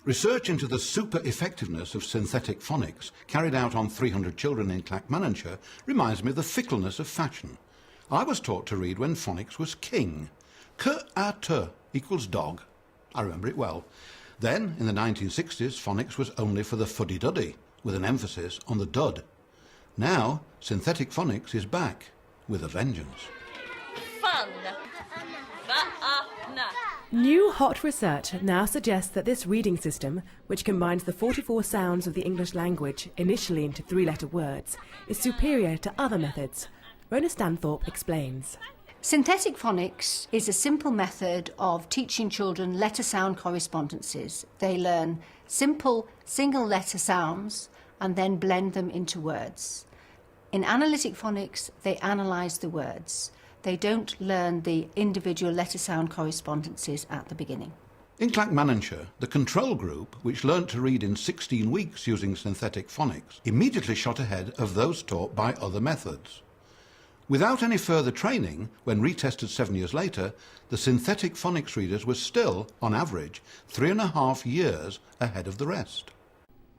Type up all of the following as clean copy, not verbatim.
Research into the super-effectiveness of synthetic phonics, carried out on 300 children in Clackmannanshire, reminds me of the fickleness of fashion. I was taught to read when phonics was king. K-a-t equals dog. I remember it well. Then, in the 1960s, phonics was only for the fuddy-duddy, with an emphasis on the dud. Now, synthetic phonics is back, with a vengeance. Fun. New hot research now suggests that this reading system, which combines the 44 sounds of the English language initially into three-letter words, is superior to other methods. Rona Stanthorpe explains. Synthetic phonics is a simple method of teaching children letter-sound correspondences. They learn simple single-letter sounds and then blend them into words. In analytic phonics, they analyse the words. They don't learn the individual letter-sound correspondences at the beginning. In Clackmannanshire, the control group, which learnt to read in 16 weeks using synthetic phonics, immediately shot ahead of those taught by other methods. Without any further training, when retested 7 years later, the synthetic phonics readers were still, on average, 3.5 years ahead of the rest.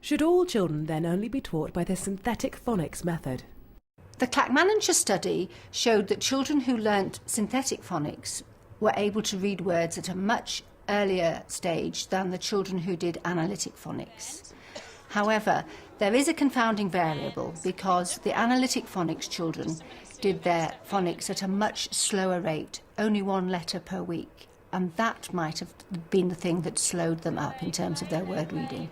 Should all children then only be taught by the synthetic phonics method? The Clackmannanshire study showed that children who learnt synthetic phonics were able to read words at a much earlier stage than the children who did analytic phonics. However, there is a confounding variable because the analytic phonics children did their phonics at a much slower rate, only 1 letter per week, and that might have been the thing that slowed them up in terms of their word reading.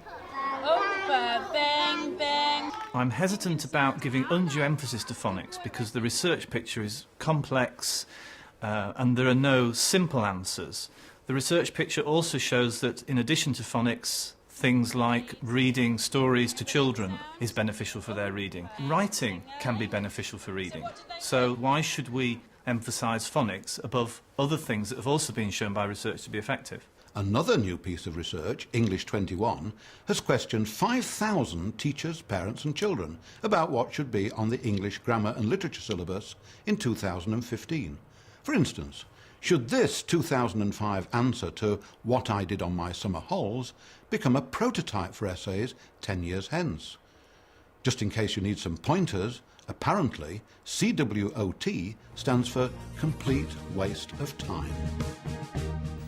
Bang, bang. I'm hesitant about giving undue emphasis to phonics because the research picture is complex and there are no simple answers. The research picture also shows that in addition to phonics, things like reading stories to children is beneficial for their reading. Writing can be beneficial for reading. So why should we emphasise phonics above other things that have also been shown by research to be effective? Another new piece of research, English 21, has questioned 5,000 teachers, parents and children about what should be on the English grammar and literature syllabus in 2015. For instance, should this 2005 answer to What I Did on My Summer Holes become a prototype for essays 10 years hence? Just in case you need some pointers, apparently CWOT stands for Complete Waste of Time.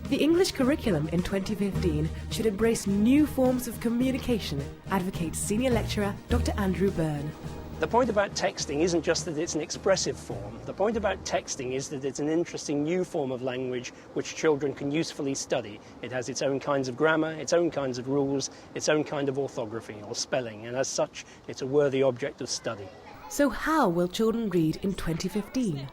The English curriculum in 2015 should embrace new forms of communication, advocates senior lecturer Dr. Andrew Byrne. The point about texting isn't just that it's an expressive form. The point about texting is that it's an interesting new form of language which children can usefully study. It has its own kinds of grammar, its own kinds of rules, its own kind of orthography or spelling, and as such, it's a worthy object of study. So how will children read in 2015?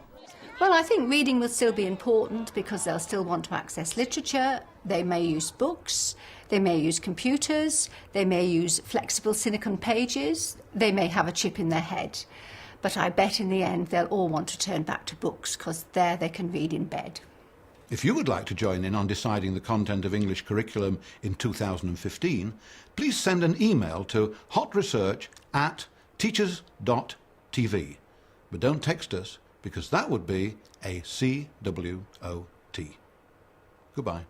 Well, I think reading will still be important because they'll still want to access literature. They may use books, they may use computers, they may use flexible silicon pages, they may have a chip in their head. But I bet in the end they'll all want to turn back to books because there they can read in bed. If you would like to join in on deciding the content of English curriculum in 2015, please send an email to hotresearch@teachers.tv. But don't text us, because that would be a CWOT. Goodbye.